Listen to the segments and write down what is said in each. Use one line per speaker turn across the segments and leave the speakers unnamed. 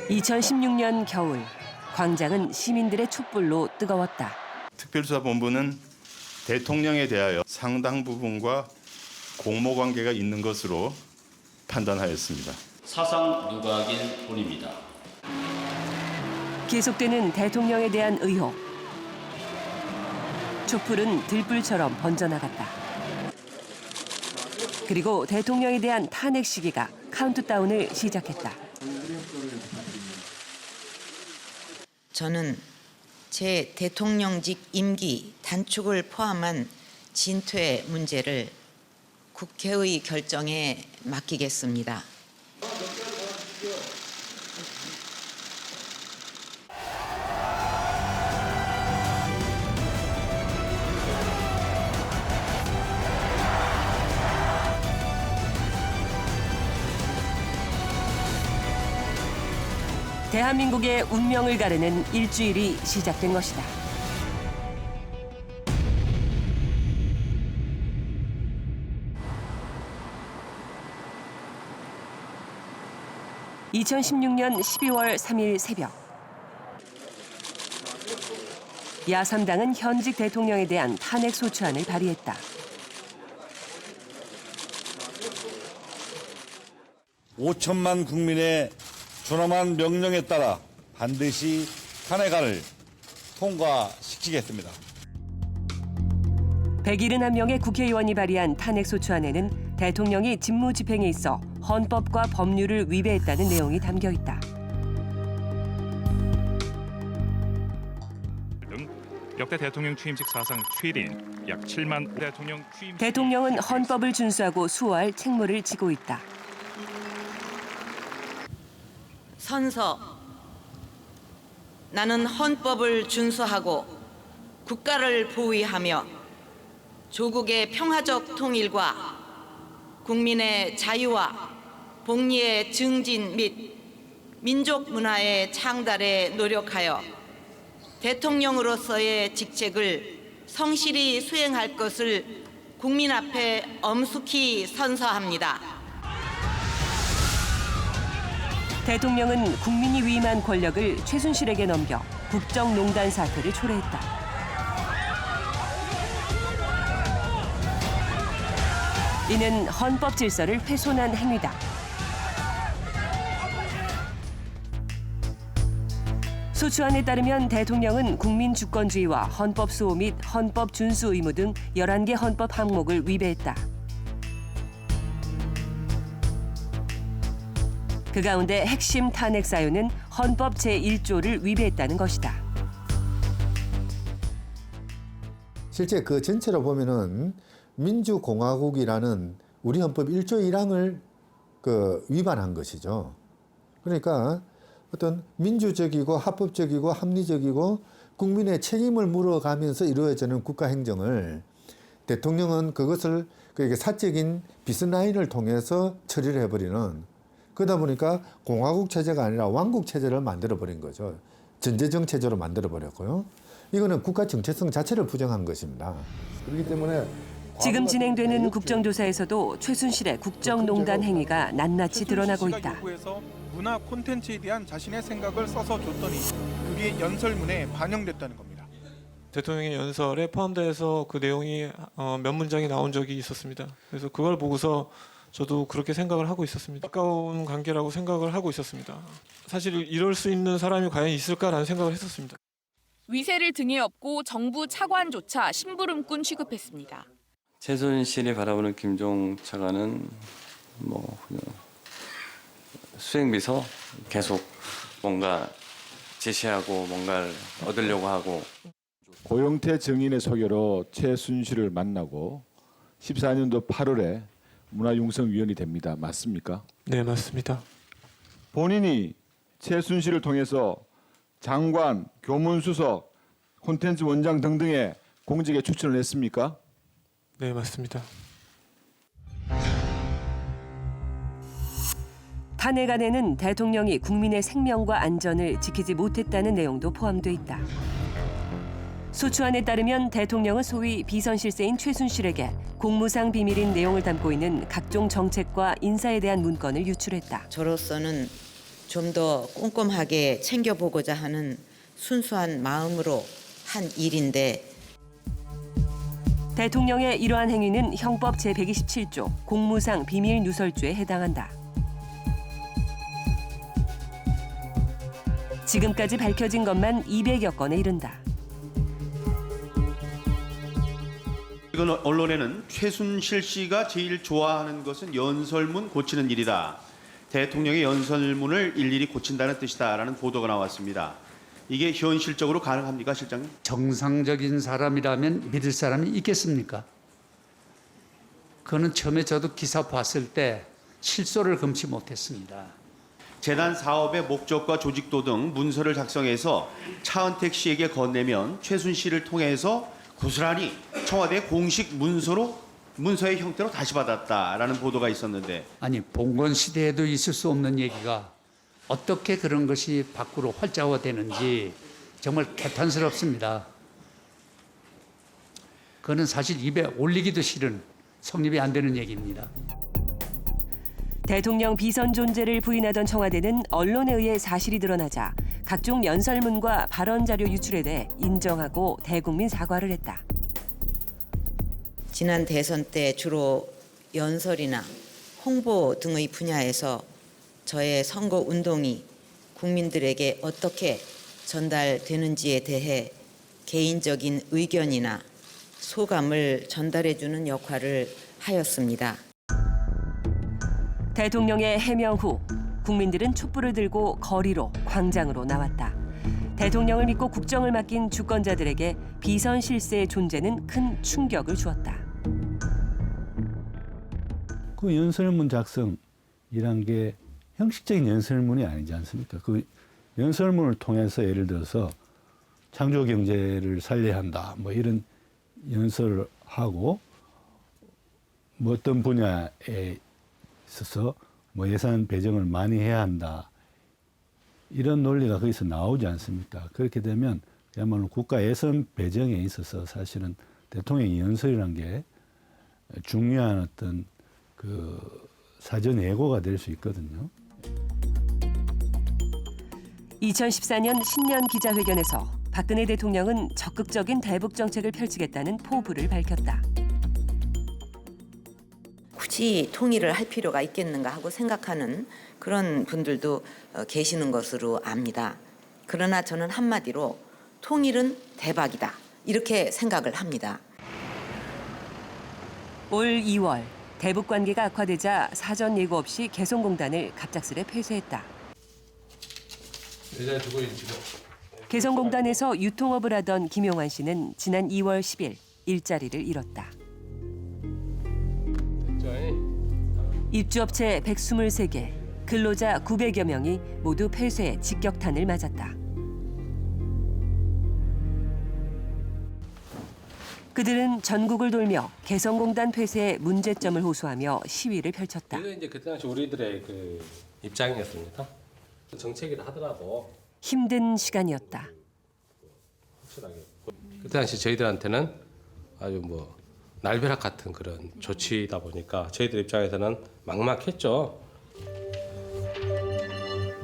(2016년) 겨울 광장은 시민들의 촛불로 뜨거웠다.
특별수사본부는 대통령에 대하여 상당 부분과 공모관계가 있는 것으로 판단하였습니다.
사상 누각일 뿐입니다.
계속되는 대통령에 대한 의혹. 촛불은 들불처럼 번져나갔다. 그리고 대통령에 대한 탄핵 시기가 카운트다운을 시작했다.
저는 제 대통령직 임기 단축을 포함한 진퇴 문제를 국회의 결정에 맡기겠습니다.
대한민국의 운명을 가르는 일주일이 시작된 것이다. (2016년 12월 3일) 새벽 야3당은 현직 대통령에 대한 탄핵 소추안을 발의했다.
5천만 국민의 존엄한 명령에 따라 반드시 탄핵안을 통과시키겠습니다.
171명의 국회의원이 발의한 탄핵 소추안에는 대통령이 직무집행에 있어 헌법과 법률을 위배했다는 내용이 담겨 있다.
역대 대통령 취임식 사상 최대인 약 7만 대통령 취임.
대통령은 헌법을 준수하고 수호할 책무를 지고 있다.
선서. 나는 헌법을 준수하고 국가를 보위하며 조국의 평화적 통일과 국민의 자유와 복리의 증진 및 민족 문화의 창달에 노력하여 대통령으로서의 직책을 성실히 수행할 것을 국민 앞에 엄숙히 선서합니다.
대통령은 국민이 위임한 권력을 최순실에게 넘겨 국정농단 사태를 초래했다. 이는 헌법 질서를 훼손한 행위다. 소추안에 따르면 대통령은 국민 주권주의와 헌법 수호 및 헌법 준수 의무 등 11개 헌법 항목을 위배했다. 그 가운데 핵심 탄핵 사유는 헌법 제1조를 위배했다는 것이다.
실제 그 전체로 보면은 민주공화국이라는 우리 헌법 1조 1항을 위반한 것이죠. 그러니까 어떤 민주적이고 합법적이고 합리적이고 국민의 책임을 물어가면서 이루어지는 국가 행정을 대통령은 그것을 사적인 비스라인을 통해서 처리를 해버리는, 그러다 보니까 공화국 체제가 아니라 왕국 체제를 만들어버린 거죠. 전제정 체제로 만들어버렸고요. 이거는 국가 정체성 자체를 부정한 것입니다. 그렇기 때문에
지금 진행되는 국정조사에서도 최순실의 국정농단 행위가 낱낱이 드러나고 있다.
문화 콘텐츠에 대한 자신의 생각을 써서 줬더니 그게 연설문에 반영됐다는 겁니다.
대통령의 연설에 포함돼서 그 내용이 몇 문장이 나온 적이 있었습니다. 그래서 그걸 보고서 저도 그렇게 생각을 하고 있었습니다. 가까운 관계라고 생각을 하고 있었습니다. 사실 이럴 수 있는 사람이 과연 있을까라는 생각을 했었습니다.
위세를 등에 업고 정부 차관조차 심부름꾼 취급했습니다.
최순실이 바라보는 김종 차관은 그냥 수행비서 계속 뭔가 제시하고 뭔가를 얻으려고 하고.
고영태 정인의 소개로 최순실을 만나고 14년도 8월에 문화융성위원이 됩니다. 맞습니까?
네, 맞습니다.
본인이 최순실을 통해서 장관, 교문수석, 콘텐츠 원장 등등의 공직에 추천을 했습니까?
네, 맞습니다.
탄핵안에는 대통령이 국민의 생명과 안전을 지키지 못했다는 내용도 포함돼 있다. 소추안에 따르면 대통령은 소위 비선실세인 최순실에게 공무상 비밀인 내용을 담고 있는 각종 정책과 인사에 대한 문건을 유출했다.
저로서는 좀 더 꼼꼼하게 챙겨보고자 하는 순수한 마음으로 한 일인데
대통령의 이러한 행위는 형법 제127조 공무상 비밀 누설죄에 해당한다. 지금까지 밝혀진 것만 200여 건에 이른다.
이건 언론에는 최순실 씨가 제일 좋아하는 것은 연설문 고치는 일이다. 대통령의 연설문을 일일이 고친다는 뜻이다라는 보도가 나왔습니다. 이게 현실적으로 가능합니까, 실장님?
정상적인 사람이라면 믿을 사람이 있겠습니까? 그거는 처음에 저도 기사 봤을 때 실소를 금치 못했습니다.
재단 사업의 목적과 조직도 등 문서를 작성해서 차은택 씨에게 건네면 최순실을 통해서 고스란히 청와대 공식 문서의 형태로 다시 받았다라는 보도가 있었는데
아니 봉건 시대에도 있을 수 없는 얘기가 어떻게 그런 것이 밖으로 활자화되는지 정말 개탄스럽습니다. 그거는 사실 입에 올리기도 싫은 성립이 안 되는 얘기입니다.
대통령 비선 존재를 부인하던 청와대는 언론에 의해 사실이 드러나자 각종 연설문과 발언 자료 유출에 대해 인정하고 대국민 사과를 했다.
지난 대선 때 주로 연설이나 홍보 등의 분야에서 저의 선거 운동이 국민들에게 어떻게 전달되는지에 대해 개인적인 의견이나 소감을 전달해주는 역할을 하였습니다.
대통령의 해명 후 국민들은 촛불을 들고 거리로 광장으로 나왔다. 대통령을 믿고 국정을 맡긴 주권자들에게 비선 실세의 존재는 큰 충격을 주었다.
그 연설문 작성이란 게 형식적인 연설문이 아니지 않습니까? 그 연설문을 통해서 예를 들어서 창조 경제를 살려야 한다, 뭐 이런 연설을 하고 뭐 어떤 분야에 있어서 뭐 예산 배정을 많이 해야 한다, 이런 논리가 거기서 나오지 않습니까? 그렇게 되면 그야말로 국가 예산 배정에 있어서 사실은 대통령의 연설이란 게 중요한 어떤 그 사전 예고가 될 수 있거든요.
2014년 신년 기자회견에서 박근혜 대통령은 적극적인 대북 정책을 펼치겠다는 포부를 밝혔다.
굳이 통일을 할 필요가 있겠는가 하고 생각하는 그런 분들도 계시는 것으로 압니다. 그러나 저는 한마디로 통일은 대박이다, 이렇게 생각을 합니다.
올 2월 대북 관계가 악화되자 사전 예고 없이 개성공단을 갑작스레 폐쇄했다. 개성공단에서 유통업을 하던 김용환 씨는 지난 2월 10일 일자리를 잃었다. 입주업체 123개, 근로자 900여 명이 모두 폐쇄의 직격탄을 맞았다. 그들은 전국을 돌며 개성공단 폐쇄의 문제점을 호소하며 시위를 펼쳤다.
이게 이제 그때 당시 우리들의 그 입장이었습니다. 정책이라 하더라도
힘든 시간이었다.
확실하게 그때 당시 저희들한테는 아주 뭐 날벼락 같은 그런 조치이다 보니까 저희들 입장에서는 막막했죠.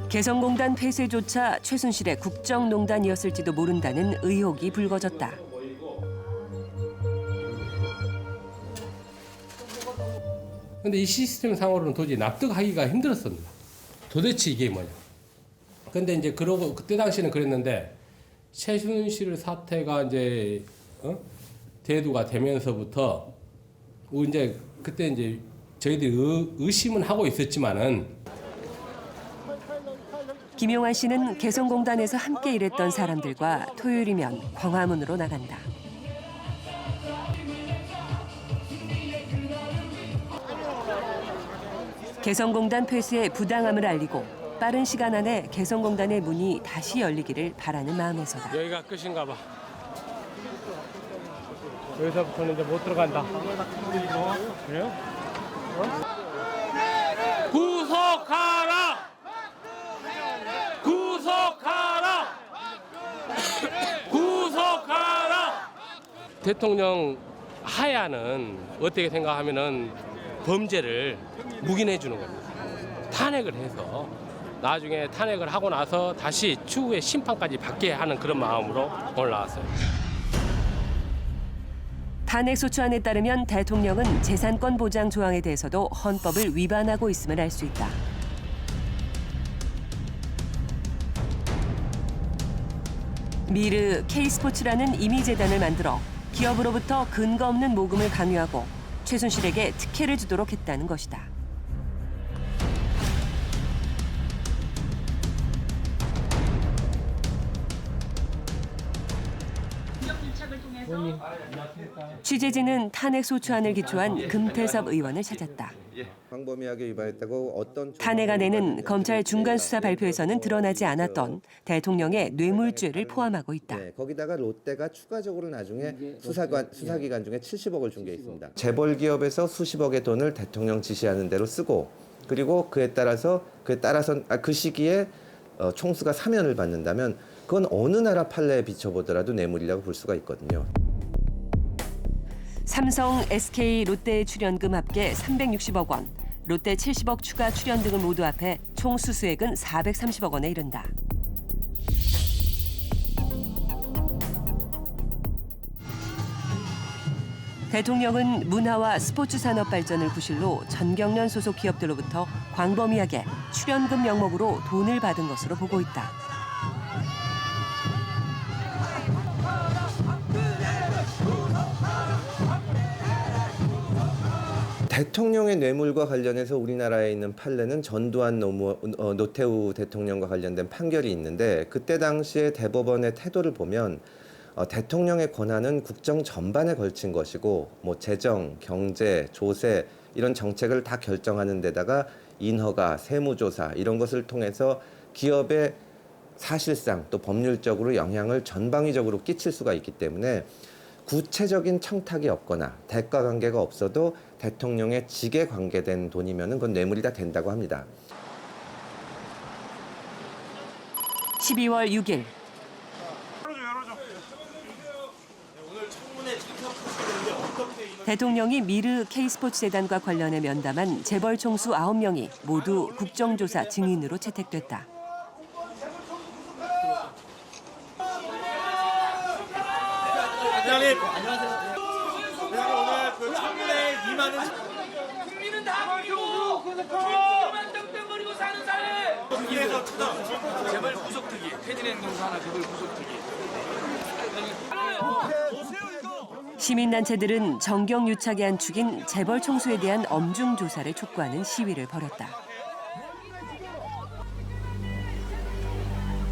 개성공단 폐쇄조차 최순실의 국정농단이었을지도 모른다는 의혹이 불거졌다.
근데 이 시스템 상으로는 도저히 납득하기가 힘들었습니다. 도대체 이게 뭐냐. 근데 이제 그러고 그때 당시는 그랬는데 최순실 사태가 이제 대두가 되면서부터 이제 그때 이제 저희들이 의심은 하고 있었지만은
김용환 씨는 개성공단에서 함께 일했던 사람들과 토요일이면 광화문으로 나간다. 개성공단 폐쇄의 부당함을 알리고 빠른 시간 안에 개성공단의 문이 다시 열리기를 바라는 마음에서다.
여기가 끝인가 봐. 여기서부터는 이제 못 들어간다. 그래요? 구속하라! 구속하라! 구속하라! 대통령 하야는 어떻게 생각하면은 범죄를 묵인해 주는 겁니다. 탄핵을 해서 나중에 탄핵을 하고 나서 다시 추후에 심판까지 받게 하는 그런 마음으로 올라왔어요.
탄핵소추안에 따르면 대통령은 재산권 보장 조항에 대해서도 헌법을 위반하고 있음을 알 수 있다. 미르 K스포츠라는 임의재단을 만들어 기업으로부터 근거 없는 모금을 강요하고 최순실에게 특혜를 주도록 했다는 것이다. 취재진은 탄핵소추안을 기초한 금태섭 의원을 찾았다.
광범위하게 위반했다고 어떤
탄핵안에는 검찰 중간수사 발표에서는 드러나지 않았던 대통령의 뇌물죄를 포함하고 있다.
거기다가 롯데가 추가적으로 나중에 수사기관 중에 70억을 준 게 있습니다. 재벌 기업에서 수십억의 돈을 대통령 지시하는 대로 쓰고 그리고 그에 따라서 그 시기에 총수가 사면을 받는다면 그건 어느 나라 판례에 비춰보더라도 뇌물이라고 볼 수가 있거든요.
삼성, SK, 롯데의 출연금 합계 360억 원, 롯데 70억 추가 출연 등을 모두 합해 총 수수액은 430억 원에 이른다. 대통령은 문화와 스포츠 산업 발전을 구실로 전경련 소속 기업들로부터 광범위하게 출연금 명목으로 돈을 받은 것으로 보고 있다.
대통령의 뇌물과 관련해서 우리나라에 있는 판례는 전두환 노태우 대통령과 관련된 판결이 있는데 그때 당시에 대법원의 태도를 보면 대통령의 권한은 국정 전반에 걸친 것이고 뭐 재정, 경제, 조세 이런 정책을 다 결정하는 데다가 인허가, 세무조사 이런 것을 통해서 기업에 사실상 또 법률적으로 영향을 전방위적으로 끼칠 수가 있기 때문에 구체적인 청탁이 없거나 대가 관계가 없어도 대통령의 직에 관계된 돈이면 그건 뇌물이 다 된다고 합니다.
12월 6일 대통령이 미르 K스포츠재단과 관련해 면담한 재벌 총수 9명이 모두 국정조사 증인으로 채택됐다.
회장님, 안녕하세요. 회장님 오늘 그 청문회 임하는 국민은 다 알고 국민만 떵떵거리고 사는 사회. 국회에서 재벌 구속특위, 퇴진행동사 하나 재벌 구속특위.
시민단체들은 정경유착의 한 축인 재벌 총수에 대한 엄중 조사를 촉구하는 시위를 벌였다.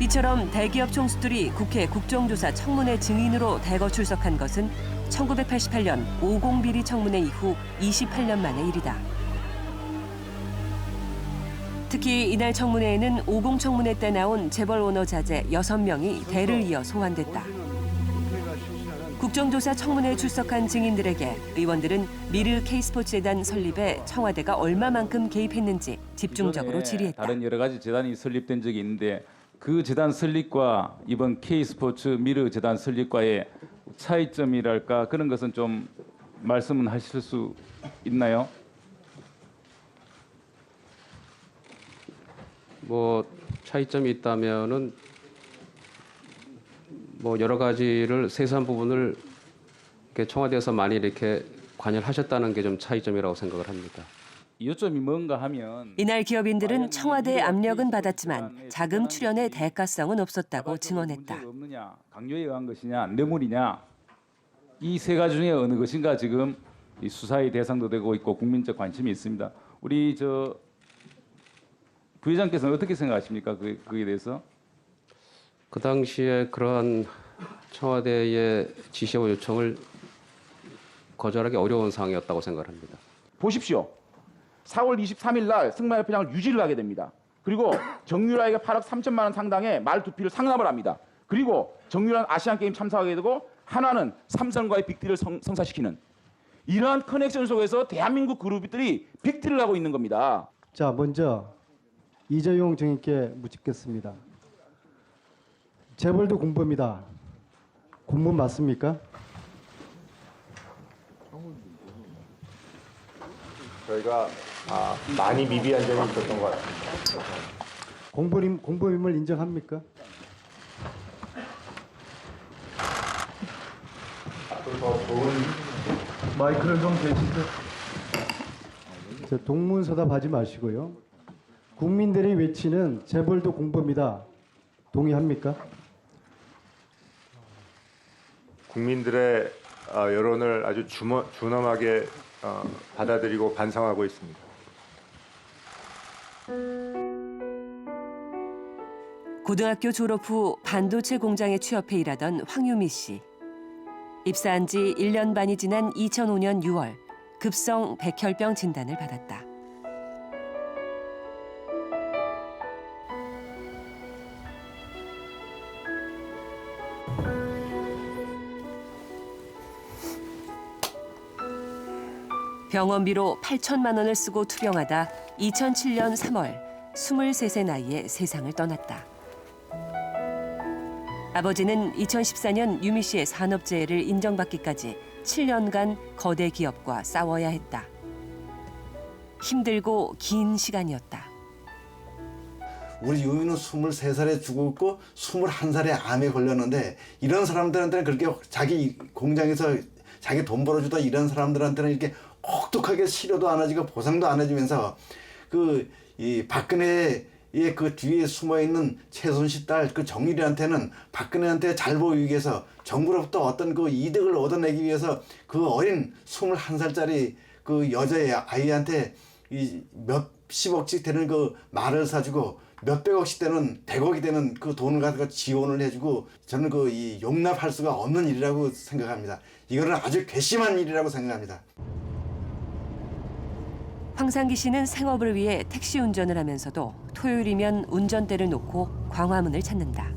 이처럼 대기업 총수들이 국회 국정조사 청문회 증인으로 대거 출석한 것은 1988년 50 비리 청문회 이후 28년 만의 일이다. 특히 이날 청문회에는 50 청문회 때 나온 재벌 오너 자제 6명이 대를 이어 소환됐다. 국정조사 청문회에 출석한 증인들에게 의원들은 미르 K스포츠재단 설립에 청와대가 얼마만큼 개입했는지 집중적으로 질의했다.
다른 여러 가지 재단이 설립된 적이 있는데 그 재단 설립과 이번 K스포츠 미르 재단 설립과의 차이점이랄까 그런 것은 좀 말씀은 하실 수 있나요?
뭐 차이점이 있다면은 뭐 여러 가지를 세세한 부분을 이렇게 청와대에서 많이 이렇게 관여를 하셨다는 게 좀 차이점이라고 생각을 합니다.
요점이 뭔가 하면
이날 기업인들은 청와대의 압력은 받았지만 자금 출연의 대가성은 없었다고 증언했다.
없느냐, 강요에 의한 것이냐, 뇌물이냐 이 세 가지 중에 어느 것인가 지금 이 수사의 대상도 되고 있고 국민적 관심이 있습니다. 우리 부회장께서는 어떻게 생각하십니까? 그에 대해서?
그 당시에 그러한 청와대의 지시와 요청을 거절하기 어려운 상황이었다고 생각합니다.
보십시오. 4월 23일 날 승마협회장을 유지를 하게 됩니다. 그리고 정유라에게 8억 3천만 원 상당의 말 2피를 상납을 합니다. 그리고 정유라는 아시안게임 참석하게 되고 한화는 삼성과의 빅딜을 성사시키는 이러한 커넥션 속에서 대한민국 그룹들이 빅딜을 하고 있는 겁니다.
자, 먼저 이재용 증인께 묻겠습니다. 재벌도 공범이다. 공범 맞습니까?
저희가 많이 미비한 점이 있었던 것 같습니다.
공범임을 인정합니까?
더 좋은
마이크를 좀 대시죠. 동문서답하지 마시고요. 국민들이 외치는 재벌도 공범이다. 동의합니까?
국민들의 여론을 아주 준엄하게 받아들이고 반성하고 있습니다.
고등학교 졸업 후 반도체 공장에 취업해 일하던 황유미 씨. 입사한 지 1년 반이 지난 2005년 6월 급성 백혈병 진단을 받았다. 병원비로 8천만 원을 쓰고 투병하다 2007년 3월 23세 나이에 세상을 떠났다. 아버지는 2014년 유미 씨의 산업재해를 인정받기까지 7년간 거대 기업과 싸워야 했다. 힘들고 긴 시간이었다.
우리 유미는 23살에 죽었고 21살에 암에 걸렸는데 이런 사람들한테는 그렇게 자기 공장에서 자기 돈 벌어주다 이런 사람들한테는 이렇게 혹독하게 치료도 안 해주고 보상도 안 해주면서 이 박근혜의 그 뒤에 숨어 있는 최순실 딸 그 정유리한테는 박근혜한테 잘 보이기 위해서 정부로부터 어떤 그 이득을 얻어내기 위해서 그 어린 21살짜리 그 여자아이한테 이 몇십억씩 되는 그 말을 사주고 몇백억씩 되는 100억이 되는 그 돈을 가지고 지원을 해주고 저는 이 용납할 수가 없는 일이라고 생각합니다. 이거는 아주 괘씸한 일이라고 생각합니다.
황상기 씨는 생업을 위해 택시 운전을 하면서도 토요일이면 운전대를 놓고 광화문을 찾는다.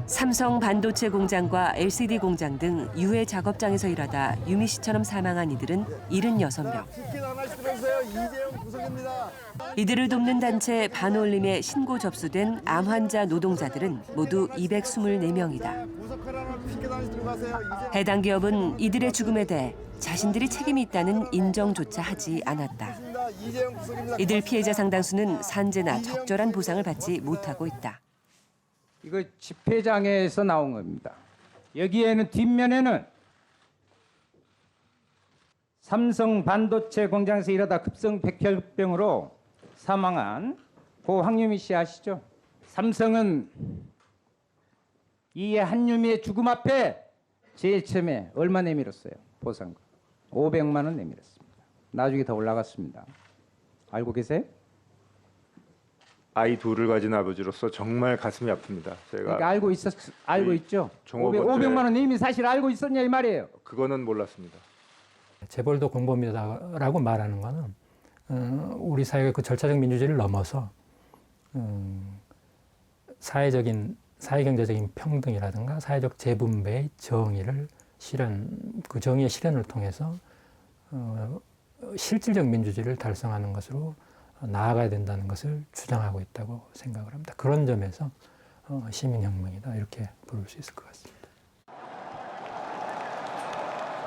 삼성 반도체 공장과 LCD 공장 등 유해 작업장에서 일하다 유미 씨처럼 사망한 이들은 76명. 이들을 돕는 단체 반올림에 신고 접수된 암 환자 노동자들은 모두 224명이다. 해당 기업은 이들의 죽음에 대해 자신들이 책임이 있다는 인정조차 하지 않았다. 이들 피해자 상당수는 산재나 적절한 보상을 받지 못하고 있다.
이거 집회장에서 나온 겁니다. 여기에는 뒷면에는 삼성 반도체 공장에서 일하다 급성 백혈병으로 사망한 고 황유미 씨 아시죠? 삼성은 이 한유미의 죽음 앞에 제일 처음에 얼마 내밀었어요? 보상금 500만 원 내밀었습니다. 나중에 더 올라갔습니다. 알고 계세요?
아이 둘을 가진 아버지로서 정말 가슴이 아픕니다. 제가
그러니까 알고 있죠. 500만 원 이미 사실 알고 있었냐 이 말이에요.
그거는 몰랐습니다.
재벌도 공범이다라고 말하는 거는 우리 사회의 그 절차적 민주주의를 넘어서 사회경제적인 평등이라든가 사회적 재분배의 정의를 그 정의의 실현을 통해서 실질적 민주주의를 달성하는 것으로 나아가야 된다는 것을 주장하고 있다고 생각을 합니다. 그런 점에서 시민혁명이다 이렇게 부를 수 있을 것 같습니다.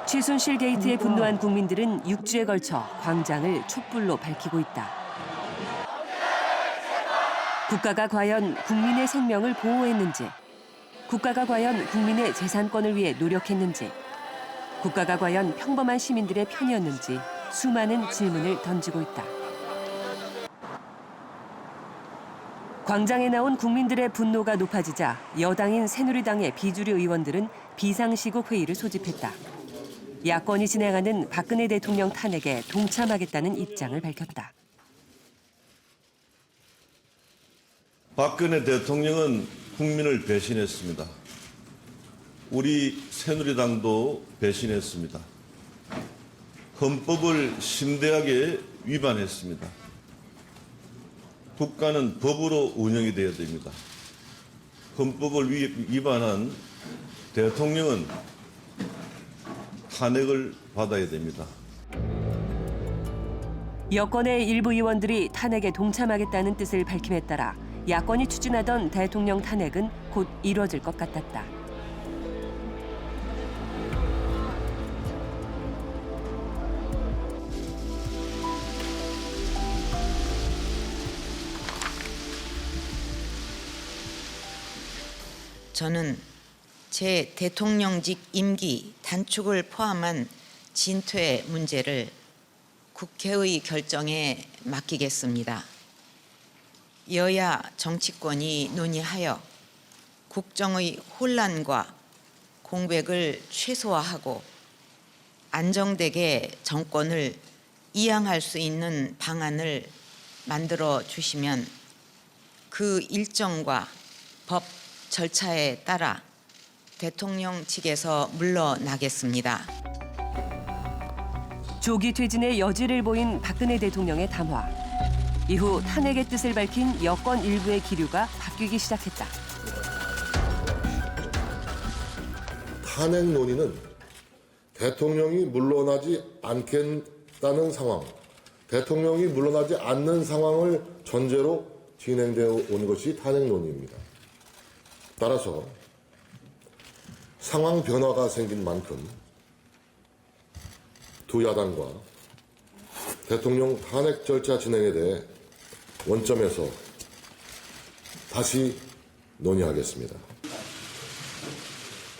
최순실 게이트에 분노한 국민들은 6주에 걸쳐 광장을 촛불로 밝히고 있다. 국가가 과연 국민의 생명을 보호했는지, 국가가 과연 국민의 재산권을 위해 노력했는지, 국가가 과연 평범한 시민들의 편이었는지 수많은 질문을 던지고 있다. 광장에 나온 국민들의 분노가 높아지자 여당인 새누리당의 비주류 의원들은 비상시국 회의를 소집했다. 야권이 진행하는 박근혜 대통령 탄핵에 동참하겠다는 입장을 밝혔다.
박근혜 대통령은 국민을 배신했습니다. 우리 새누리당도 배신했습니다. 헌법을 심대하게 위반했습니다. 국가는 법으로 운영이 되어야 됩니다. 헌법을 위반한 대통령은 탄핵을 받아야 됩니다.
여권의 일부 의원들이 탄핵에 동참하겠다는 뜻을 밝힘에 따라 야권이 추진하던 대통령 탄핵은 곧 이뤄질 것 같았다.
저는 제 대통령직 임기 단축을 포함한 진퇴 문제를 국회의 결정에 맡기겠습니다. 여야 정치권이 논의하여 국정의 혼란과 공백을 최소화하고 안정되게 정권을 이양할 수 있는 방안을 만들어 주시면 그 일정과 법 절차에 따라 대통령직에서 물러나겠습니다.
조기 퇴진의 여지를 보인 박근혜 대통령의 담화. 이후 탄핵의 뜻을 밝힌 여권 일부의 기류가 바뀌기 시작했다.
탄핵 논의는 대통령이 물러나지 않겠다는 상황, 대통령이 물러나지 않는 상황을 전제로 진행되어 온 것이 탄핵 논의입니다. 따라서 상황 변화가 생긴 만큼 두 야당과 대통령 탄핵 절차 진행에 대해 원점에서 다시 논의하겠습니다.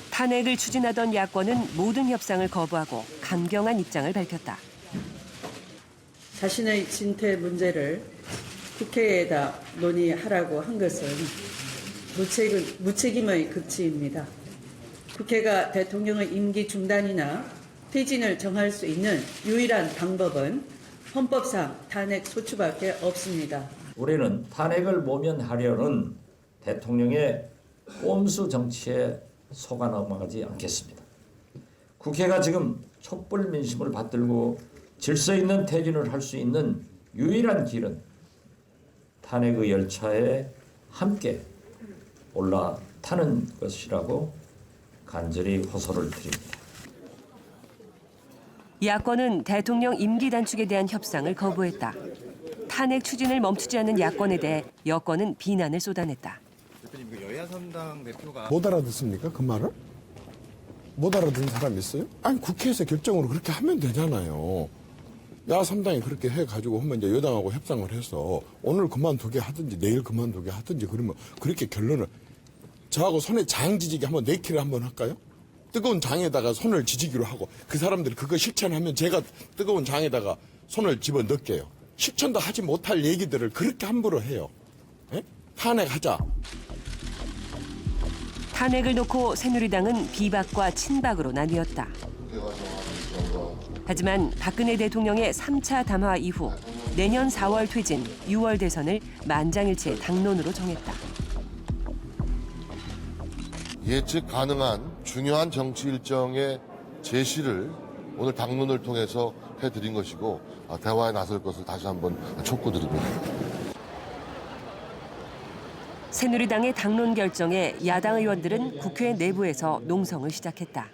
탄핵을 추진하던 야권은 모든 협상을 거부하고 강경한 입장을 밝혔다.
자신의 진퇴 문제를 국회에다 논의하라고 한 것은 무책임의 극치입니다. 국회가 대통령의 임기 중단이나 퇴진을 정할 수 있는 유일한 방법은 헌법상 탄핵 소추밖에 없습니다.
우리는 탄핵을 모면하려는 대통령의 꼼수 정치에 속아 넘어가지 않겠습니다. 국회가 지금 촛불 민심을 받들고 질서 있는 퇴진을 할 수 있는 유일한 길은 탄핵의 열차에 함께 올라타는 것이라고 간절히 호소를 드립니다.
야권은 대통령 임기 단축에 대한 협상을 거부했다. 탄핵 추진을 멈추지 않는 야권에 대해 여권은 비난을 쏟아냈다.
대표님, 여야 3당 대표가
못 알아듣습니까? 그 말을? 못 알아듣는 사람 있어요? 아니 국회에서 결정으로 그렇게 하면 되잖아요. 야 3당이 그렇게 해가지고 하면 이제 여당하고 협상을 해서 오늘 그만두게 하든지 내일 그만두게 하든지 그러면 그렇게 결론을 저하고 손에 장 지지기 한번 내키를 한번 할까요? 뜨거운 장에다가 손을 지지기로 하고 그 사람들이 그거 실천하면 제가 뜨거운 장에다가 손을 집어넣게요. 실천도 하지 못할 얘기들을 그렇게 함부로 해요. 에? 탄핵하자.
탄핵을 놓고 새누리당은 비박과 친박으로 나뉘었다. 하지만 박근혜 대통령의 3차 담화 이후 내년 4월 퇴진, 6월 대선을 만장일치의 당론으로 정했다.
예측 가능한 중요한 정치 일정의 제시를 오늘 당론을 통해서 해드린 것이고 대화에 나설 것을 다시 한번 촉구드립니다.
새누리당의 당론 결정에 야당 의원들은 국회 내부에서 농성을 시작했다.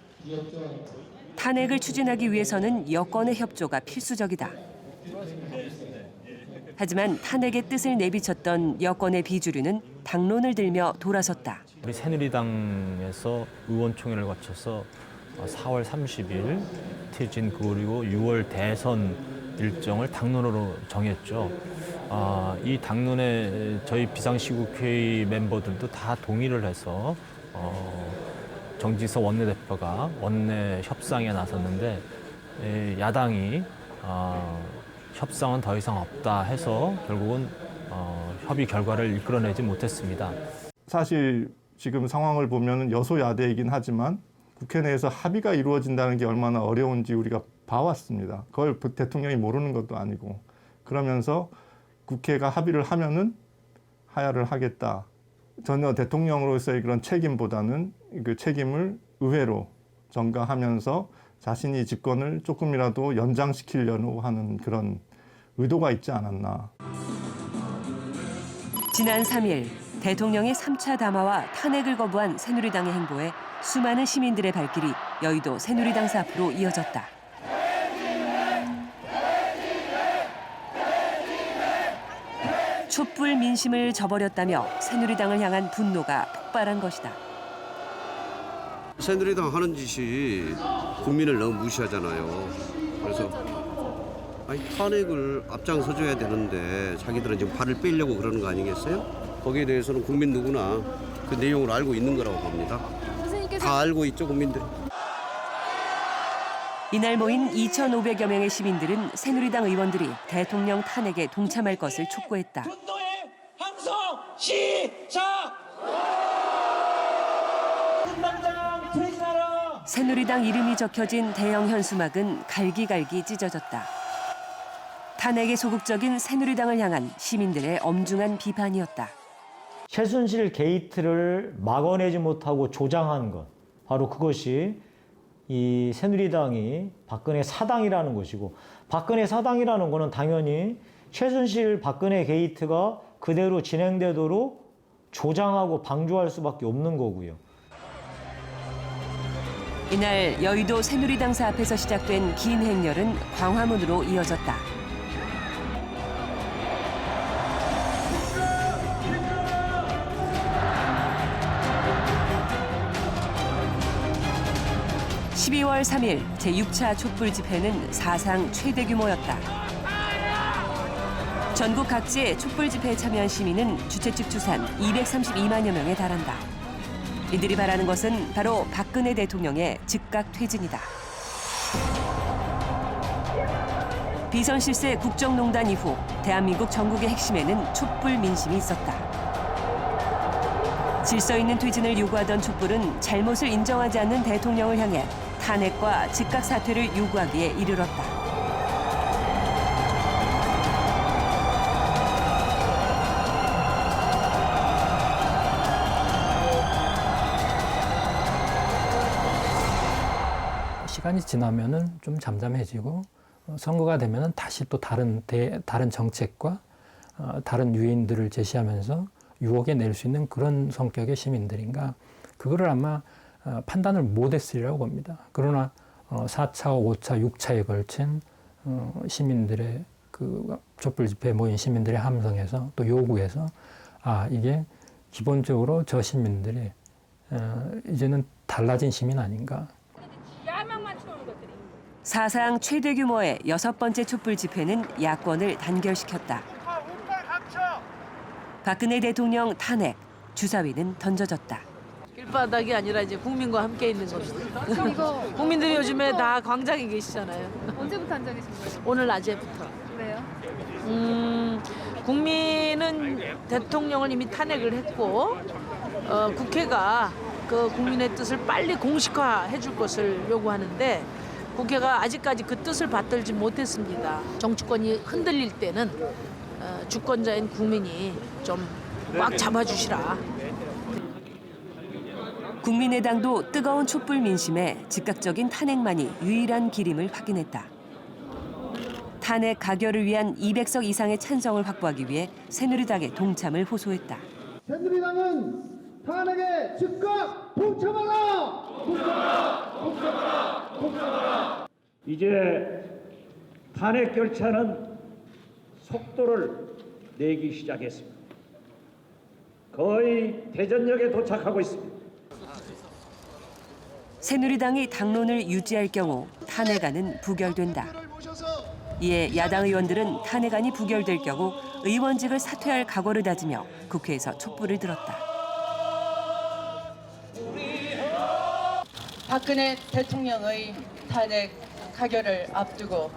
탄핵을 추진하기 위해서는 여권의 협조가 필수적이다. 하지만 탄핵의 뜻을 내비쳤던 여권의 비주류는 당론을 들며 돌아섰다.
우리 새누리당에서 의원총회를 거쳐서 4월 30일 퇴진 그리고 6월 대선 일정을 당론으로 정했죠. 이 당론에 저희 비상시국회의 멤버들도 다 동의를 해서 정진석 원내대표가 원내 협상에 나섰는데 야당이 협상은 더 이상 없다 해서 결국은 협의 결과를 이끌어내지 못했습니다.
사실 지금 상황을 보면 여소야대이긴 하지만 국회 내에서 합의가 이루어진다는 게 얼마나 어려운지 우리가 봐왔습니다. 그걸 대통령이 모르는 것도 아니고 그러면서 국회가 합의를 하면은 하야를 하겠다. 전혀 대통령으로서의 그런 책임보다는 그 책임을 의회로 전가하면서 자신이 집권을 조금이라도 연장시키려고 하는 그런 의도가 있지 않았나.
지난 3일 대통령의 3차 담화와 탄핵을 거부한 새누리당의 행보에 수많은 시민들의 발길이 여의도 새누리당사 앞으로 이어졌다. 촛불 민심을 저버렸다며 새누리당을 향한 분노가 폭발한 것이다.
새누리당 하는 짓이 국민을 너무 무시하잖아요. 그래서 탄핵을 앞장서줘야 되는데 자기들은 지금 발을 빼려고 그러는 거 아니겠어요? 거기에 대해서는 국민 누구나 그 내용을 알고 있는 거라고 봅니다. 다 알고 있죠, 국민들.
이날 모인 2,500여 명의 시민들은 새누리당 의원들이 대통령 탄핵에 동참할 것을 촉구했다.
분노의 항성 시작! 당장 퇴진하라!
새누리당 이름이 적혀진 대형 현수막은 갈기갈기 찢어졌다. 탄핵에 소극적인 새누리당을 향한 시민들의 엄중한 비판이었다.
최순실 게이트를 막아내지 못하고 조장한 것, 바로 그것이 이 새누리당이 박근혜 사당이라는 것이고, 박근혜 사당이라는 것은 당연히 최순실 박근혜 게이트가 그대로 진행되도록 조장하고 방조할 수밖에 없는 거고요.
이날 여의도 새누리당사 앞에서 시작된 긴 행렬은 광화문으로 이어졌다. (12월 3일) 제6차 촛불 집회는 사상 최대 규모였다. 전국 각지의 촛불 집회에 참여한 시민은 주최 측 추산 232만여 명에 달한다. 이들이 바라는 것은 바로 박근혜 대통령의 즉각 퇴진이다. 비선 실세 국정농단 이후 대한민국 전국의 핵심에는 촛불 민심이 있었다. 질서 있는 퇴진을 요구하던 촛불은 잘못을 인정하지 않는 대통령을 향해 탄핵과 즉각 사퇴를 요구하기에 이르렀다.
시간이 지나면은 좀 잠잠해지고 선거가 되면은 다시 또 다른 정책과 다른 유인들을 제시하면서 유혹에 낼 수 있는 그런 성격의 시민들인가, 그거를 아마 판단을 못했으리라고 봅니다. 그러나 4차, 5차, 6차에 걸친 시민들의 그 촛불 집회에 모인 시민들의 함성에서 또 요구에서 이게 기본적으로 저 시민들이 이제는 달라진 시민 아닌가.
사상 최대 규모의 6번째 촛불 집회는 야권을 단결시켰다. 박근혜 대통령 탄핵, 주사위는 던져졌다.
길바닥이 아니라 이제 국민과 함께 있는 겁니다. 국민들이 요즘에 다 광장에 계시잖아요.
언제부터 앉아 계신 거예요?
오늘 낮에부터.
그래요?
국민은 대통령을 이미 탄핵을 했고 국회가 그 국민의 뜻을 빨리 공식화해 줄 것을 요구하는데 국회가 아직까지 그 뜻을 받들지 못했습니다. 정치권이 흔들릴 때는 주권자인 국민이 좀 꽉 잡아주시라.
국민의당도 뜨거운 촛불 민심에 즉각적인 탄핵만이 유일한 길임을 확인했다. 탄핵 가결을 위한 200석 이상의 찬성을 확보하기 위해 새누리당의 동참을 호소했다.
새누리당은 탄핵에 즉각 동참하라! 동참하라! 동참하라! 동참하라!
이제 탄핵 절차는 속도를 내기 시작했습니다. 거의 대전역에 도착하고 있습니다.
새누리당이 당론을 유지할 경우 탄핵안은 부결된다. 이에 야당 의원들은 탄핵안이 부결될 경우 의원직을 사퇴할 각오를 다지며 국회에서 촛불을 들었다.
박근혜 대통령의 탄핵 가결을 앞두고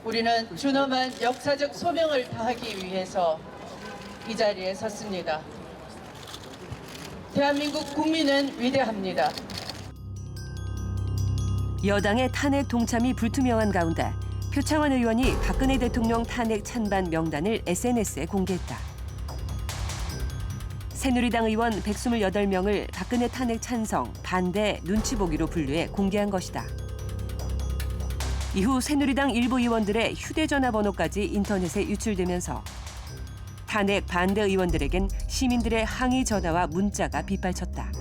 우리는 준엄한 역사적 소명을 다하기 위해서 이 자리에 섰습니다. 대한민국 국민은 위대합니다.
여당의 탄핵 동참이 불투명한 가운데 표창원 의원이 박근혜 대통령 탄핵 찬반 명단을 SNS에 공개했다. 새누리당 의원 128명을 박근혜 탄핵 찬성, 반대, 눈치 보기로 분류해 공개한 것이다. 이후 새누리당 일부 의원들의 휴대전화 번호까지 인터넷에 유출되면서 탄핵 반대 의원들에겐 시민들의 항의 전화와 문자가 빗발쳤다.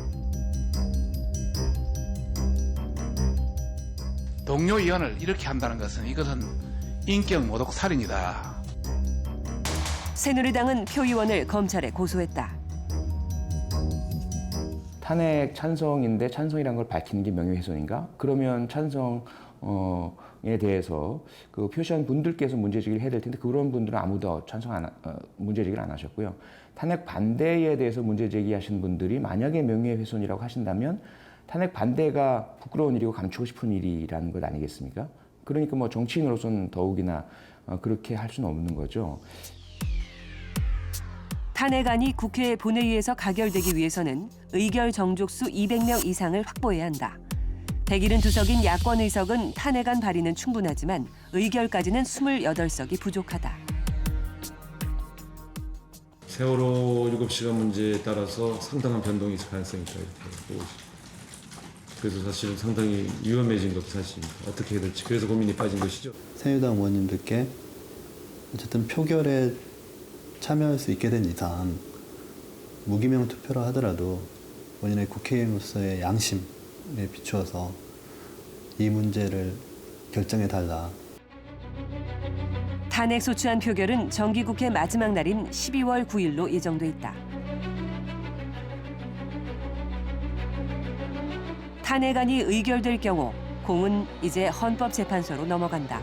동료 의원을 이렇게 한다는 것은 이것은 인격 모독 살인이다.
새누리당은 표 의원을 검찰에 고소했다.
탄핵 찬성인데 찬성이란 걸 밝히는 게 명예훼손인가? 그러면 찬성에 대해서 그 표시한 분들께서 문제제기를 해야 될 텐데 그런 분들은 아무도 문제제기를 안 하셨고요. 탄핵 반대에 대해서 문제제기하신 분들이 만약에 명예훼손이라고 하신다면 탄핵 반대가 부끄러운 일이고 감추고 싶은 일이라는 것 아니겠습니까? 그러니까 뭐 정치인으로서는 더욱이나 그렇게 할 수는 없는 거죠.
탄핵안이 국회 본회의에서 가결되기 위해서는 의결 정족수 200명 이상을 확보해야 한다. 172석인 야권 의석은 탄핵안 발의는 충분하지만 의결까지는 28석이 부족하다.
세월호 7시간 문제에 따라서 상당한 변동이 있을 가능성이 있다 이렇게 보고 있습니다. 그래서 사실 상당히 위험해진 것도 사실입니다. 어떻게 해야 될지 그래서 고민이 빠진 것이죠.
새누리당 의원님들께 어쨌든 표결에 참여할 수 있게 된 이상 무기명 투표를 하더라도 본인의 국회의원으로서의 양심에 비추어서 이 문제를 결정해달라.
탄핵 소추안 표결은 정기국회 마지막 날인 12월 9일로 예정돼 있다. 탄핵안이 의결될 경우 공은 이제 헌법재판소로 넘어간다.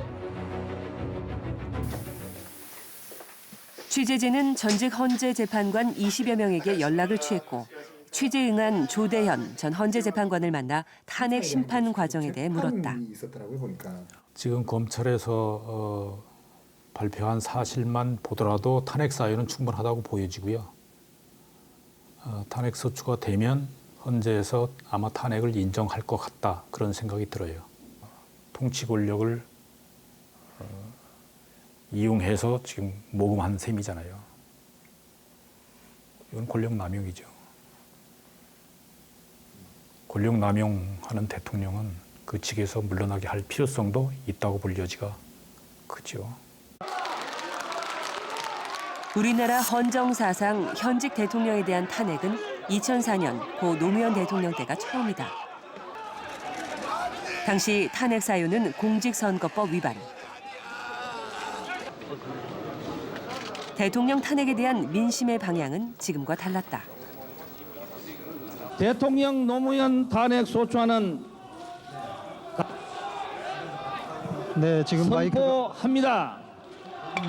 취재진은 전직 헌재재판관 20여 명에게 연락을 취했고 취재에 응한 조대현 전 헌재재판관을 만나 탄핵 심판 과정에 대해 물었다.
지금 검찰에서 발표한 사실만 보더라도 탄핵 사유는 충분하다고 보여지고요. 탄핵 소추가 되면 헌재에서 아마 탄핵을 인정할 것 같다 그런 생각이 들어요. 통치 권력을 이용해서 지금 모금한 셈이잖아요. 이건 권력 남용이죠. 권력 남용하는 대통령은 그 직에서 물러나게 할 필요성도 있다고 볼 여지가 크죠.
우리나라 헌정 사상 현직 대통령에 대한 탄핵은 2004년 고 노무현 대통령 때가 처음이다. 당시 탄핵 사유는 공직선거법 위반. 대통령 탄핵에 대한 민심의 방향은 지금과 달랐다.
대통령 노무현 탄핵 소추안은
네, 지금
선포합니다.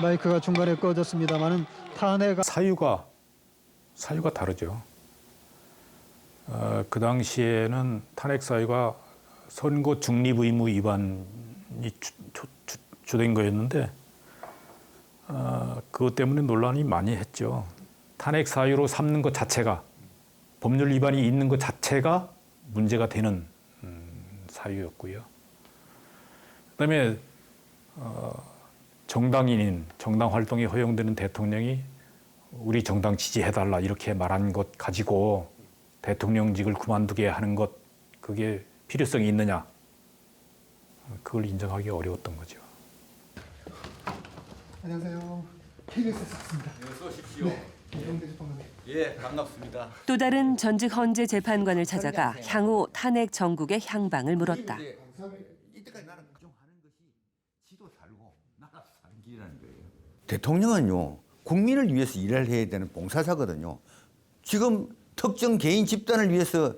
마이크가 중간에 꺼졌습니다만은 탄핵
사유가 다르죠. 그 당시에는 탄핵 사유가 선거 중립 의무 위반이 주된 거였는데 그것 때문에 논란이 많이 했죠. 탄핵 사유로 삼는 것 자체가 법률 위반이 있는 것 자체가 문제가 되는 사유였고요. 그다음에 정당인인, 정당 활동이 허용되는 대통령이 우리 정당 지지해달라 이렇게 말한 것 가지고 대통령직을 그만두게 하는 것 그게 필요성이 있느냐 그걸 인정하기 어려웠던 거죠.
안녕하세요. KBS 습니다.
어서 오십시오. 예, 반갑습니다.
또 다른 전직 헌재 재판관을 찾아가 향후 탄핵 정국의 향방을 물었다.
대통령은요 국민을 위해서 일을 해야 되는 봉사자거든요. 지금 특정 개인 집단을 위해서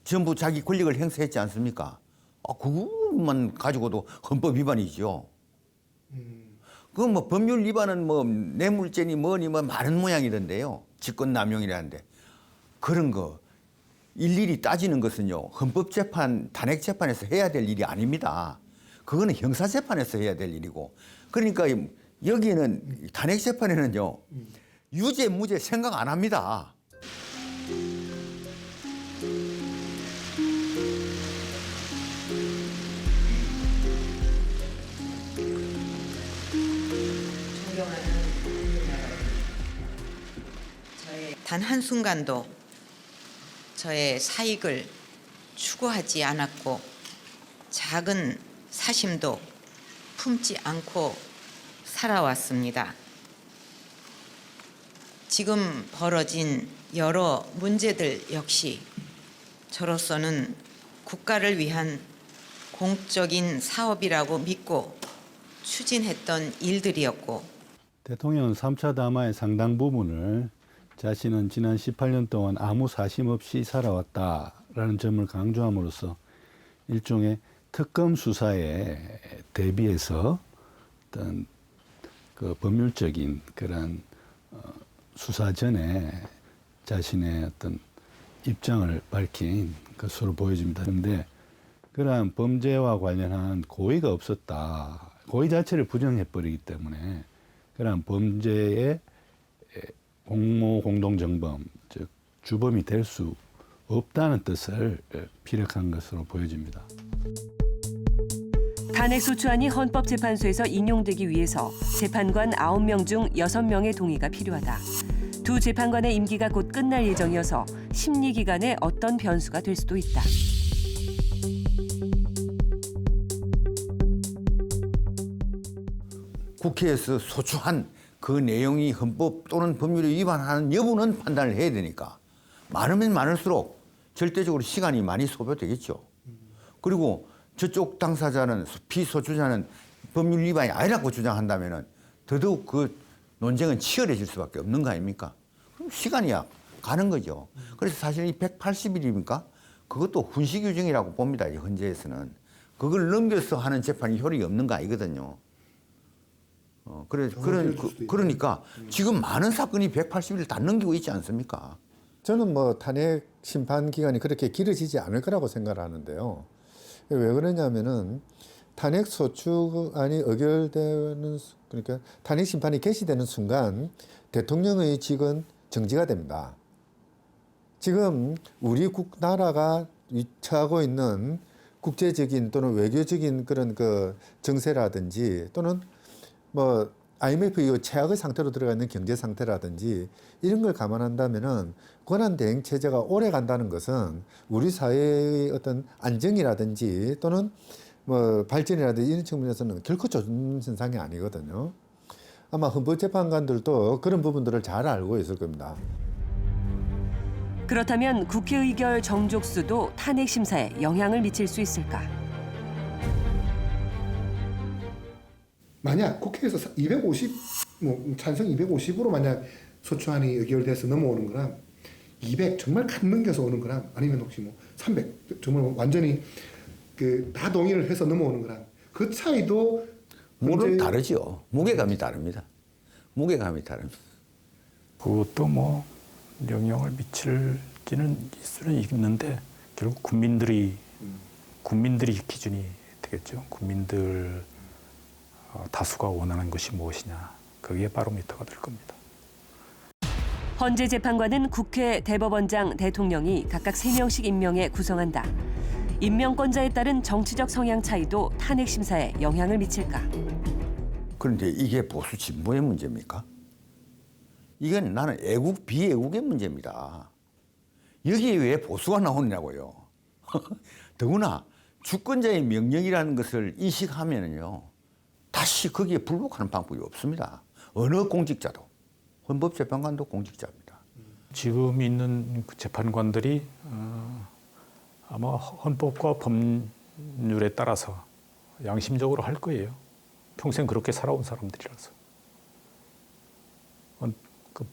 전부 자기 권력을 행사했지 않습니까? 그것만 가지고도 헌법 위반이죠. 그 뭐 법률 위반은 뭐 뇌물죄니 뭐니 뭐 많은 모양이던데요. 직권남용이라는데 그런 거 일일이 따지는 것은요 헌법재판, 탄핵재판에서 해야 될 일이 아닙니다. 그거는 형사재판에서 해야 될 일이고 그러니까 여기는 탄핵재판에는요 유죄 무죄 생각 안 합니다.
단 한순간도 저의 사익을 추구하지 않았고 작은 사심도 품지 않고 살아왔습니다. 지금 벌어진 여러 문제들 역시 저로서는 국가를 위한 공적인 사업이라고 믿고 추진했던 일들이었고
대통령은 3차 담화의 상당 부분을 자신은 지난 18년 동안 아무 사심 없이 살아왔다라는 점을 강조함으로써 일종의 특검 수사에 대비해서 어떤 그 법률적인 그런 수사 전에 자신의 어떤 입장을 밝힌 것으로 보여집니다. 그런데 그러한 범죄와 관련한 고의가 없었다. 고의 자체를 부정해버리기 때문에 그러한 범죄의 공모 공동정범, 즉 주범이 될 수 없다는 뜻을 피력한 것으로 보여집니다.
탄핵소추안이 헌법재판소에서 인용되기 위해서 재판관 9명 중 6명의 동의가 필요하다. 두 재판관의 임기가 곧 끝날 예정이어서 심리기간에 어떤 변수가 될 수도 있다.
국회에서 소추한 그 내용이 헌법 또는 법률에 위반하는 여부는 판단을 해야 되니까 많으면 많을수록 절대적으로 시간이 많이 소요되겠죠. 그리고 저쪽 당사자는 피소추자는 법률 위반이 아니라고 주장한다면 더더욱 그 논쟁은 치열해질 수밖에 없는 거 아닙니까? 그럼 시간이야 가는 거죠. 그래서 사실 이 180일입니까? 그것도 훈시 규정이라고 봅니다. 이 헌재에서는. 그걸 넘겨서 하는 재판이 효력이 없는 거 아니거든요. 그러니까 지금 많은 사건이 180일 다 넘기고 있지 않습니까?
저는 뭐 탄핵 심판 기간이 그렇게 길어지지 않을 거라고 생각을 하는데요. 왜 그러냐면은 탄핵 소추안이 의결되는, 그러니까 탄핵 심판이 개시되는 순간 대통령의 직은 정지가 됩니다. 지금 우리 나라가 처하고 있는 국제적인 또는 외교적인 그런 그 정세라든지 또는 뭐 IMF 이후 최악의 상태로 들어가 있는 경제 상태라든지 이런 걸 감안한다면은 권한 대행 체제가 오래 간다는 것은 우리 사회의 어떤 안정이라든지 또는 뭐 발전이라든지 이런 측면에서는 결코 좋은 현상이 아니거든요. 아마 헌법재판관들도 그런 부분들을 잘 알고 있을 겁니다.
그렇다면 국회 의결 정족수도 탄핵 심사에 영향을 미칠 수 있을까?
만약 국회에서 250, 찬성 250으로 만약 소추안이 의결돼서 넘어오는 거랑 200 정말 간 넘겨서 오는 거랑 아니면 혹시 300 정말 완전히 다 동의를 해서 넘어오는 거랑 그 차이도
물론 다르죠. 무게감이 다릅니다. 무게감이 다릅니다.
그것도 뭐 영향을 미칠지는 있을 수는 있는데 결국 국민들이 기준이 되겠죠. 국민들 다수가 원하는 것이 무엇이냐. 그게 바로미터가 될 겁니다.
헌재 재판관은 국회, 대법원장, 대통령이 각각 3명씩 임명해 구성한다. 임명권자에 따른 정치적 성향 차이도 탄핵 심사에 영향을 미칠까?
그런데 이게 보수 진보의 문제입니까? 이건 나는 애국 비애국의 문제입니다. 여기에 왜 보수가 나오느냐고요. 더구나 주권자의 명령이라는 것을 인식하면요. 다시 거기에 불복하는 방법이 없습니다. 어느 공직자도. 헌법재판관도 공직자입니다.
지금 있는 재판관들이 아마 헌법과 법률에 따라서 양심적으로 할 거예요. 평생 그렇게 살아온 사람들이라서. 그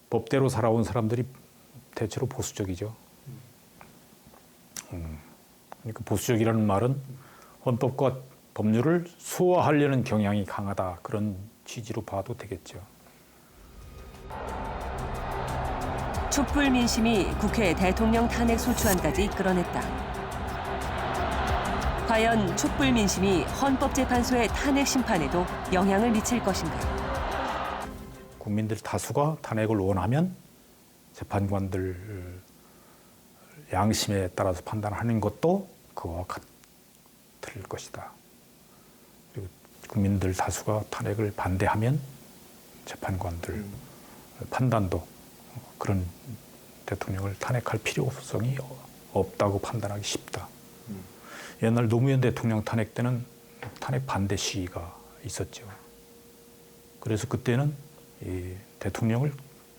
법대로 살아온 사람들이 대체로 보수적이죠. 그러니까 보수적이라는 말은 헌법과 법률을 소화하려는 경향이 강하다. 그런 취지로 봐도 되겠죠.
촛불 민심이 국회 대통령 탄핵 소추안까지 이끌어냈다. 과연 촛불 민심이 헌법재판소의 탄핵 심판에도 영향을 미칠 것인가?
국민들 다수가 탄핵을 원하면 재판관들 양심에 따라서 판단하는 것도 그와 같을 것이다. 그리고 국민들 다수가 탄핵을 반대하면 재판관들 판단도 그런 대통령을 탄핵할 필요성이 없다고 판단하기 쉽다. 옛날 노무현 대통령 탄핵 때는 탄핵 반대 시위가 있었죠. 그래서 그때는 이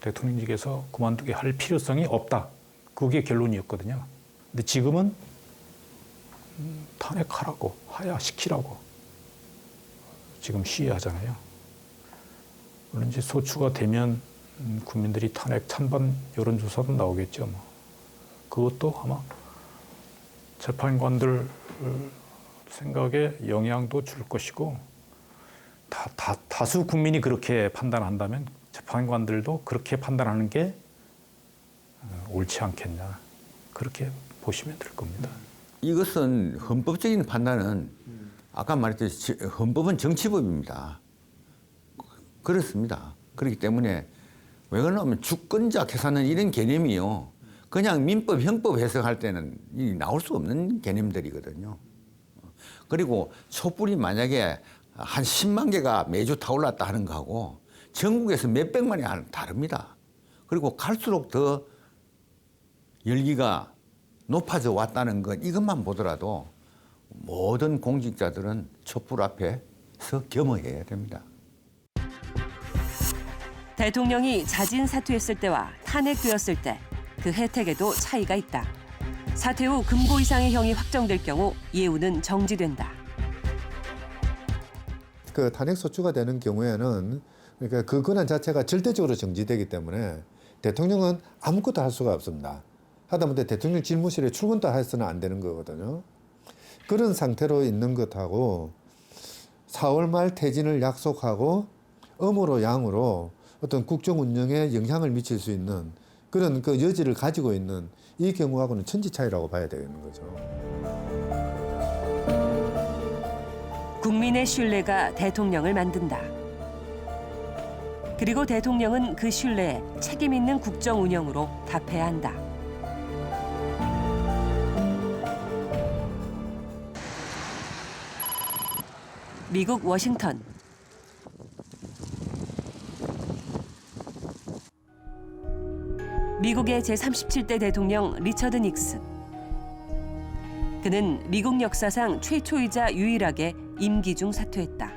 대통령직에서 그만두게 할 필요성이 없다. 그게 결론이었거든요. 근데 지금은 탄핵하라고, 하야시키라고 지금 시위하잖아요. 물론 이제 소추가 되면 국민들이 탄핵 찬반 여론조사도 나오겠죠. 뭐. 그것도 아마 재판관들 생각에 영향도 줄 것이고 다수 국민이 그렇게 판단한다면 재판관들도 그렇게 판단하는 게 옳지 않겠냐. 그렇게 보시면 될 겁니다.
이것은 헌법적인 판단은 아까 말했듯이 헌법은 정치법입니다. 그렇습니다. 그렇기 때문에 왜 그러냐면 주권자 계산은 이런 개념이요. 그냥 민법, 형법 해석할 때는 나올 수 없는 개념들이거든요. 그리고 촛불이 만약에 한 10만 개가 매주 타올랐다 하는 거하고 전국에서 몇백만이 다릅니다. 그리고 갈수록 더 열기가 높아져 왔다는 것 이것만 보더라도 모든 공직자들은 촛불 앞에서 겸허해야 됩니다.
대통령이 자진 사퇴했을 때와 탄핵되었을 때 그 혜택에도 차이가 있다. 사퇴 후 금고 이상의 형이 확정될 경우 예우는 정지된다.
그 탄핵 소추가 되는 경우에는 그러니까 그 권한 자체가 절대적으로 정지되기 때문에 대통령은 아무것도 할 수가 없습니다. 하다못해 대통령 집무실에 출근도 해서는 안 되는 거거든요. 그런 상태로 있는 것하고 4월 말 퇴진을 약속하고 음으로 양으로 어떤 국정 운영에 영향을 미칠 수 있는 그런 그 여지를 가지고 있는 이 경우하고는 천지 차이라고 봐야 되는 거죠.
국민의 신뢰가 대통령을 만든다. 그리고 대통령은 그 신뢰에 책임 있는 국정 운영으로 답해야 한다. 미국 워싱턴. 미국의 제37대 대통령 리처드 닉슨. 그는 미국 역사상 최초이자 유일하게 임기 중 사퇴했다.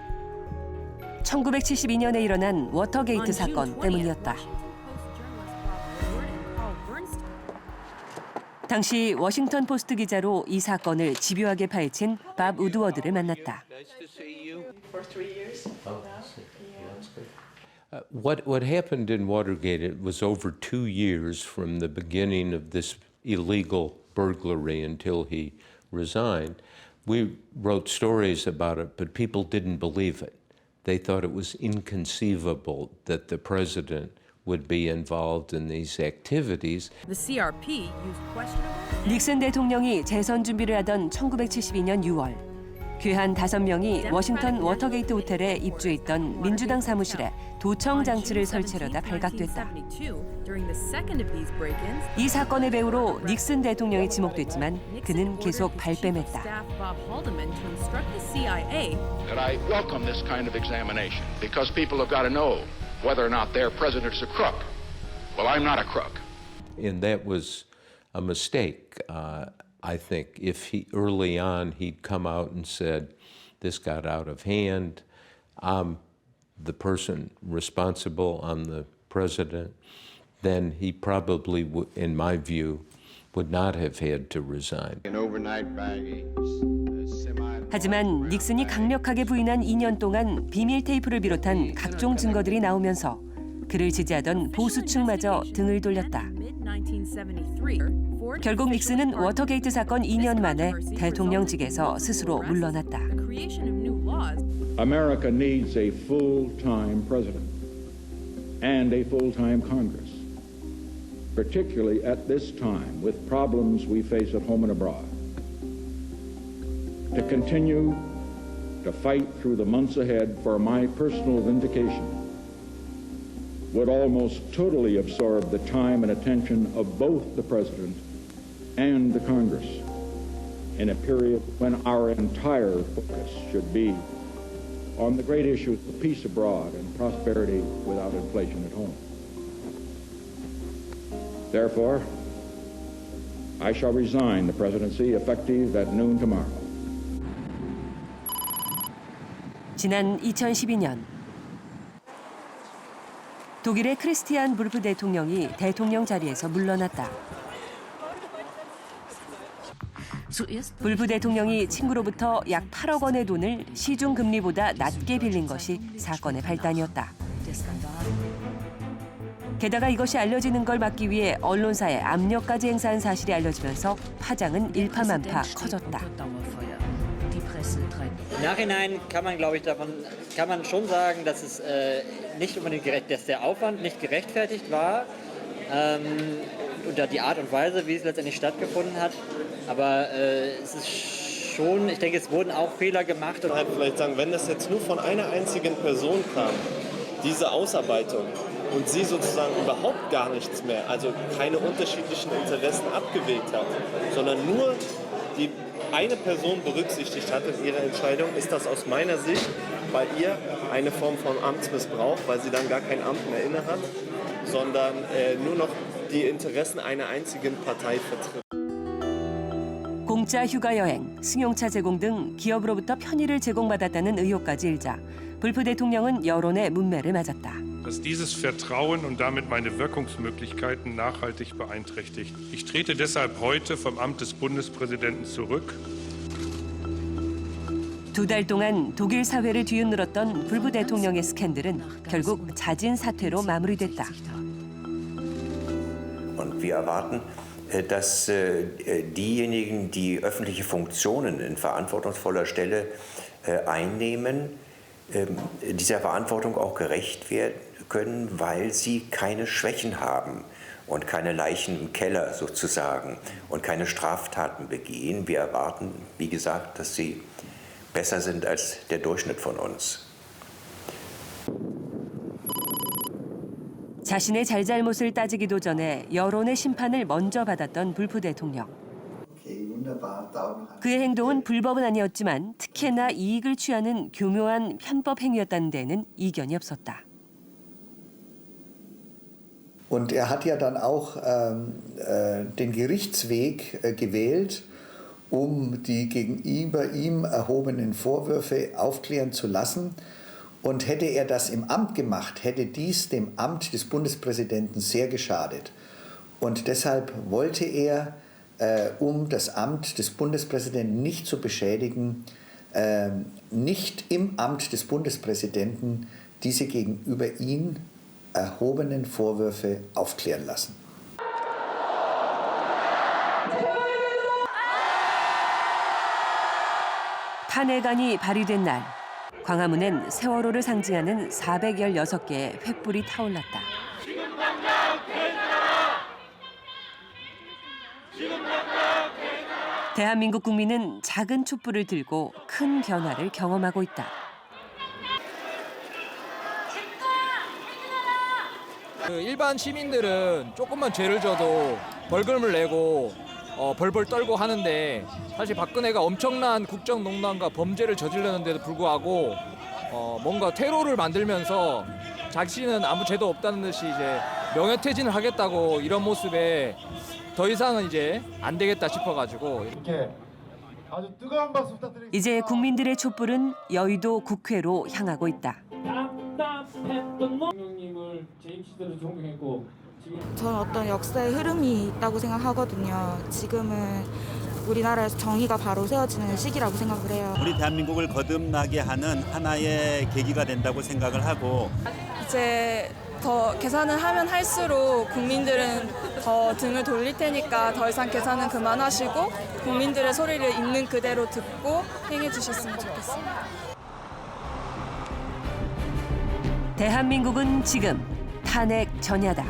1972년에 일어난 워터게이트 사건 때문이었다. 당시 워싱턴 포스트 기자로 이 사건을 집요하게 파헤친 밥 우드워드를 만났다.
What happened in Watergate, it was over 2 years from the beginning of this illegal burglary until he resigned. We wrote stories about it, but people didn't believe it. They thought it was inconceivable that the president would be involved in these activities.
The CRP used questionable.
닉슨 대통령이 재선 준비를 하던 1972년 6월 괴한 5명이 워싱턴 워터게이트 호텔에 입주해 있던 민주당 사무실에 도청 장치를 설치하려다 발각됐다. 이 사건의 배후로 닉슨 대통령이 지목됐지만 그는 계속 발뺌했다.
That I welcome this kind of examination because people have got to know whether or not their president is a crook. Well, I'm not a crook.
And that was a mistake. I think if early on he'd come out and said, this got out of hand, I'm the person responsible, I'm the president, then he probably, in my view, would not have had to resign.
하지만 닉슨이 강력하게 부인한 2년 동안 비밀 테이프를 비롯한 각종 증거들이 나오면서 그를 지지하던 보수층마저 등을 돌렸다. 결국 닉슨은 워터게이트 사건 2년 만에 대통령직에서 스스로 물러났다.
America needs a full-time president and a full-time Congress, particularly at this time with problems we face at home and abroad. To continue to fight through the months ahead for my personal vindication would almost totally absorb the time and attention of both the President and the Congress in a period when our entire focus should be on the great issues of peace abroad and prosperity without inflation at home. Therefore, I shall resign the presidency effective at noon tomorrow.
지난 2012년 독일의 크리스티안 불프 대통령이 대통령 자리에서 물러났다. 불프 대통령이 친구로부터 약 8억 원의 돈을 시중 금리보다 낮게 빌린 것이 사건의 발단이었다. 게다가 이것이 알려지는 걸 막기 위해 언론사에 압력까지 행사한 사실이 알려지면서 파장은 일파만파 커졌다.
Im Nachhinein kann man, glaube ich, kann man schon sagen, dass es nicht unbedingt dass der Aufwand nicht gerechtfertigt war unter die Art und Weise, wie es letztendlich stattgefunden hat. Aber es ist schon, ich denke, es wurden auch Fehler gemacht.
Und halt vielleicht sagen, wenn das jetzt nur von einer einzigen Person kam, diese Ausarbeitung, und sie sozusagen überhaupt gar nichts mehr, also keine unterschiedlichen Interessen abgewägt hat, sondern nur die eine Person berücksichtigt hat in ihrer Entscheidung, ist das aus meiner Sicht bei ihr eine Form von Amtsmissbrauch, weil sie dann gar kein Amt mehr inne hat, sondern nur noch die Interessen einer einzigen Partei vertritt.
공짜 휴가 여행, 승용차 제공 등 기업으로부터 편의를 제공받았다는 의혹까지 일자 불프 대통령은 여론의 문매를 맞았다.
Dass dieses Vertrauen und damit meine Wirkungsmöglichkeiten nachhaltig beeinträchtigt. Ich trete deshalb heute vom Amt des Bundespräsidenten zurück.
2달 동안 독일 사회를 뒤흔들었던 불프 대통령의 스캔들은 결국 자진 사퇴로 마무리됐다.
Und wir erwarten, dass diejenigen, die öffentliche Funktionen in verantwortungsvoller Stelle einnehmen, dieser Verantwortung auch gerecht werden können, weil sie keine Schwächen haben und keine Leichen im Keller sozusagen und keine Straftaten begehen. Wir erwarten, wie gesagt, dass sie besser sind als der Durchschnitt von uns.
자신의 잘잘못을 따지기도 전에 여론의 심판을 먼저 받았던 불프 대통령. 그의 행동은 불법은 아니었지만 특혜나 이익을 취하는 교묘한 편법 행위였다는 데에는 이견이 없었다.
Und er hat ja dann auch den Gerichtsweg gewählt, um die gegenüber ihm erhobenen Vorwürfe aufklären zu lassen. Und hätte er das im Amt gemacht, hätte dies dem Amt des Bundespräsidenten sehr geschadet. Und deshalb wollte er, um das Amt des Bundespräsidenten nicht zu beschädigen, nicht im Amt des Bundespräsidenten diese gegenüber ihm erhobenen Vorwürfe aufklären lassen.
탄핵안이 발의된 날, 광화문엔 세월호를 상징하는 416개의 횃불이 타올랐다. 대한민국 국민은 작은 촛불을 들고 큰 변화를 경험하고 있다.
일반 시민들은 조금만 죄를 져도 벌금을 내고 벌벌 떨고 하는데 사실 박근혜가 엄청난 국정농단과 범죄를 저지르는데도 불구하고 뭔가 테러를 만들면서 자신은 아무 죄도 없다는 듯이 이제 명예퇴진을 하겠다고 이런 모습에 더 이상은 이제 안 되겠다 싶어가지고 이렇게
아주 뜨거운 박수 부탁드립니다. 이제 국민들의 촛불은 여의도 국회로 향하고 있다.
답답했던 대통령님을 재임 시대로 존경했고
저는 어떤 역사의 흐름이 있다고 생각하거든요. 지금은 우리나라에서 정의가 바로 세워지는 시기라고 생각을 해요.
우리 대한민국을 거듭나게 하는 하나의 계기가 된다고 생각을 하고
이제 더 계산을 하면 할수록 국민들은 더 등을 돌릴 테니까 더 이상 계산은 그만하시고 국민들의 소리를 있는 그대로 듣고 행해 주셨으면 좋겠습니다.
대한민국은 지금 탄핵 전야다.